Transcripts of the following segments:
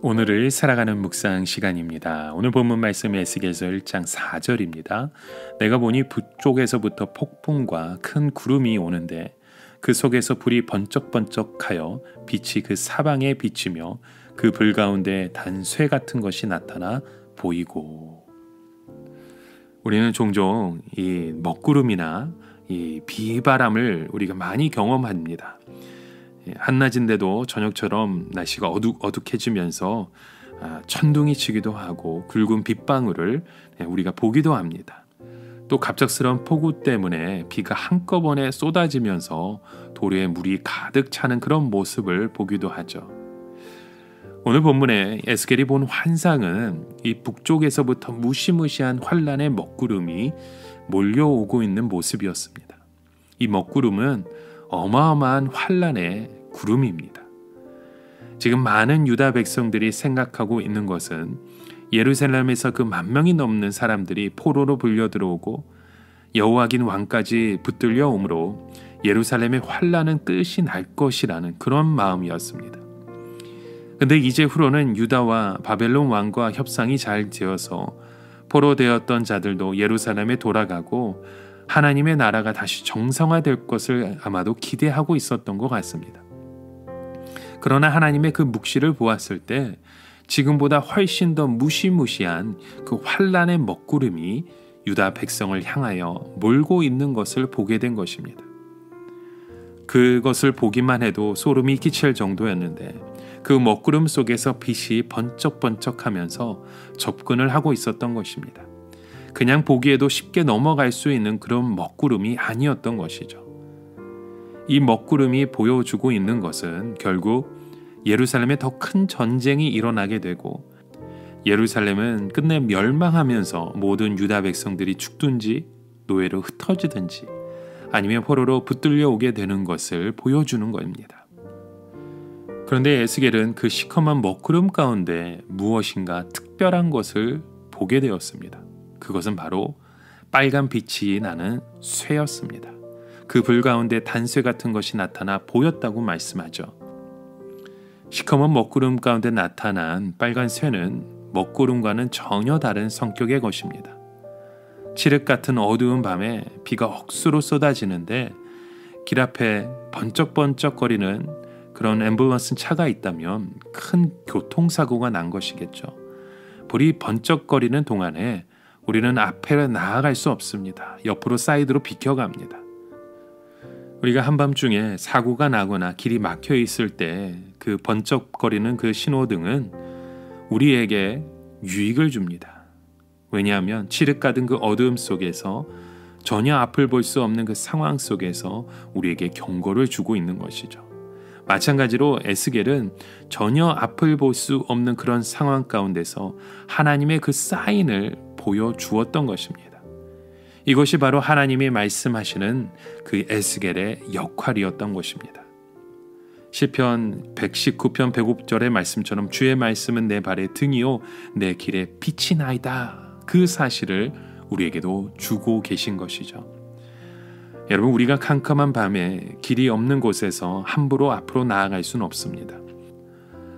오늘을 살아가는 묵상 시간입니다. 오늘 본문 말씀이 에스겔서 1장 4절입니다. 내가 보니 북쪽에서부터 폭풍과 큰 구름이 오는데 그 속에서 불이 번쩍번쩍하여 빛이 그 사방에 비치며 그 불 가운데 단쇠 같은 것이 나타나 보이고. 우리는 종종 이 먹구름이나 이 비바람을 우리가 많이 경험합니다. 한낮인데도 저녁처럼 날씨가 어둑해지면서 천둥이 치기도 하고 굵은 빗방울을 우리가 보기도 합니다. 또 갑작스러운 폭우 때문에 비가 한꺼번에 쏟아지면서 도로에 물이 가득 차는 그런 모습을 보기도 하죠. 오늘 본문에 에스겔이 본 환상은 이 북쪽에서부터 무시무시한 환란의 먹구름이 몰려오고 있는 모습이었습니다. 이 먹구름은 어마어마한 환란의 구름입니다. 지금 많은 유다 백성들이 생각하고 있는 것은 예루살렘에서 그 10,000명이 넘는 사람들이 포로로 불려 들어오고 여호와긴 왕까지 붙들려 오므로 예루살렘의 환란은 끝이 날 것이라는 그런 마음이었습니다. 근데 이제 후로는 유다와 바벨론 왕과 협상이 잘 되어서 포로되었던 자들도 예루살렘에 돌아가고 하나님의 나라가 다시 정상화될 것을 아마도 기대하고 있었던 것 같습니다. 그러나 하나님의 그 묵시를 보았을 때 지금보다 훨씬 더 무시무시한 그 환란의 먹구름이 유다 백성을 향하여 몰고 있는 것을 보게 된 것입니다. 그것을 보기만 해도 소름이 끼칠 정도였는데 그 먹구름 속에서 빛이 번쩍번쩍하면서 접근을 하고 있었던 것입니다. 그냥 보기에도 쉽게 넘어갈 수 있는 그런 먹구름이 아니었던 것이죠. 이 먹구름이 보여주고 있는 것은 결국 예루살렘에 더 큰 전쟁이 일어나게 되고 예루살렘은 끝내 멸망하면서 모든 유다 백성들이 죽든지 노예로 흩어지든지 아니면 포로로 붙들려 오게 되는 것을 보여주는 겁니다. 그런데 에스겔은 그 시커먼 먹구름 가운데 무엇인가 특별한 것을 보게 되었습니다. 그것은 바로 빨간 빛이 나는 쇠였습니다. 그 불 가운데 단쇠 같은 것이 나타나 보였다고 말씀하죠. 시커먼 먹구름 가운데 나타난 빨간 쇠는 먹구름과는 전혀 다른 성격의 것입니다. 칠흑 같은 어두운 밤에 비가 억수로 쏟아지는데 길 앞에 번쩍번쩍거리는 그런 앰뷸런스 차가 있다면 큰 교통사고가 난 것이겠죠. 불이 번쩍거리는 동안에 우리는 앞에 나아갈 수 없습니다. 옆으로 사이드로 비켜갑니다. 우리가 한밤중에 사고가 나거나 길이 막혀 있을 때 그 번쩍거리는 그 신호등은 우리에게 유익을 줍니다. 왜냐하면 칠흑 가득 그 어두움 속에서 전혀 앞을 볼 수 없는 그 상황 속에서 우리에게 경고를 주고 있는 것이죠. 마찬가지로 에스겔은 전혀 앞을 볼 수 없는 그런 상황 가운데서 하나님의 그 사인을 보여주었던 것입니다. 이것이 바로 하나님이 말씀하시는 그 에스겔의 역할이었던 것입니다. 시편 119편 105절의 말씀처럼 주의 말씀은 내 발의 등이요 내 길에 빛이 나이다. 그 사실을 우리에게도 주고 계신 것이죠. 여러분, 우리가 캄캄한 밤에 길이 없는 곳에서 함부로 앞으로 나아갈 수는 없습니다.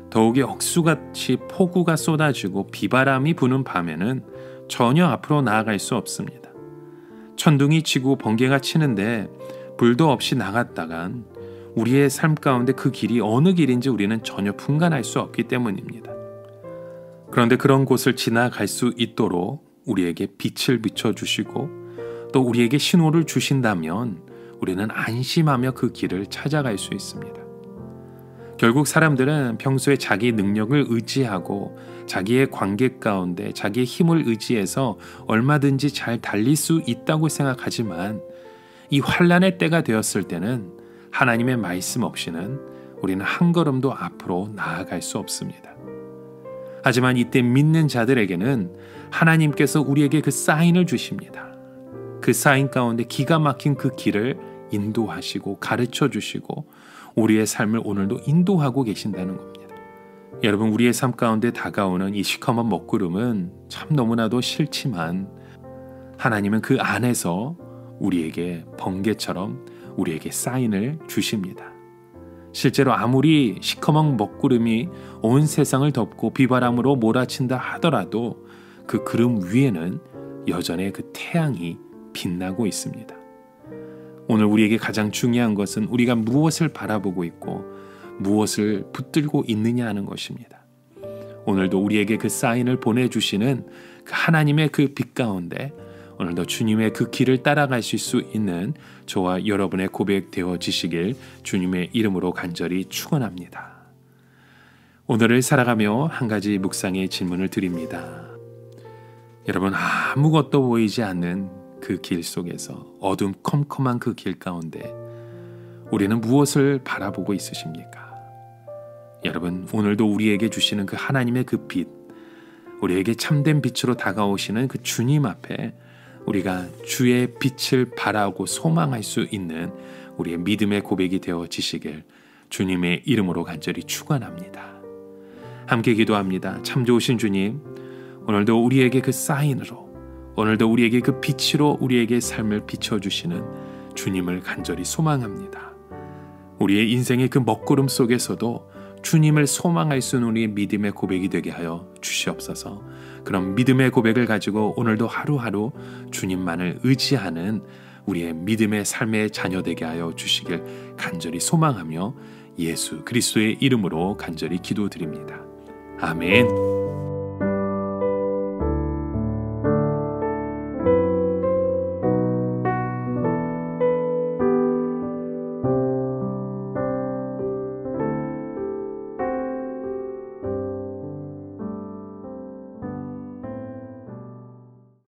더욱이 억수같이 폭우가 쏟아지고 비바람이 부는 밤에는 전혀 앞으로 나아갈 수 없습니다. 천둥이 치고 번개가 치는데 불도 없이 나갔다간 우리의 삶 가운데 그 길이 어느 길인지 우리는 전혀 분간할 수 없기 때문입니다. 그런데 그런 곳을 지나갈 수 있도록 우리에게 빛을 비춰주시고 또 우리에게 신호를 주신다면 우리는 안심하며 그 길을 찾아갈 수 있습니다. 결국 사람들은 평소에 자기 능력을 의지하고 자기의 관계 가운데 자기의 힘을 의지해서 얼마든지 잘 달릴 수 있다고 생각하지만 이 환란의 때가 되었을 때는 하나님의 말씀 없이는 우리는 한 걸음도 앞으로 나아갈 수 없습니다. 하지만 이때 믿는 자들에게는 하나님께서 우리에게 그 사인을 주십니다. 그 사인 가운데 기가 막힌 그 길을 인도하시고 가르쳐 주시고 우리의 삶을 오늘도 인도하고 계신다는 겁니다. 여러분, 우리의 삶 가운데 다가오는 이 시커먼 먹구름은 참 너무나도 싫지만 하나님은 그 안에서 우리에게 번개처럼 우리에게 사인을 주십니다. 실제로 아무리 시커먼 먹구름이 온 세상을 덮고 비바람으로 몰아친다 하더라도 그 구름 위에는 여전히 그 태양이 빛나고 있습니다. 오늘 우리에게 가장 중요한 것은 우리가 무엇을 바라보고 있고 무엇을 붙들고 있느냐 하는 것입니다. 오늘도 우리에게 그 사인을 보내주시는 그 하나님의 그 빛 가운데 오늘도 주님의 그 길을 따라가실 수 있는 저와 여러분의 고백 되어지시길 주님의 이름으로 간절히 축원합니다. 오늘을 살아가며 한 가지 묵상의 질문을 드립니다. 여러분, 아무것도 보이지 않는 그 길 속에서 어둠컴컴한 그 길 가운데 우리는 무엇을 바라보고 있으십니까? 여러분, 오늘도 우리에게 주시는 그 하나님의 그 빛, 우리에게 참된 빛으로 다가오시는 그 주님 앞에 우리가 주의 빛을 바라고 소망할 수 있는 우리의 믿음의 고백이 되어지시길 주님의 이름으로 간절히 축원합니다. 함께 기도합니다. 참 좋으신 주님, 오늘도 우리에게 그 사인으로, 오늘도 우리에게 그 빛으로 우리에게 삶을 비춰주시는 주님을 간절히 소망합니다. 우리의 인생의 그 먹구름 속에서도 주님을 소망할 수 있는 우리의 믿음의 고백이 되게 하여 주시옵소서. 그런 믿음의 고백을 가지고 오늘도 하루하루 주님만을 의지하는 우리의 믿음의 삶의 자녀 되게 하여 주시길 간절히 소망하며 예수 그리스도의 이름으로 간절히 기도드립니다. 아멘.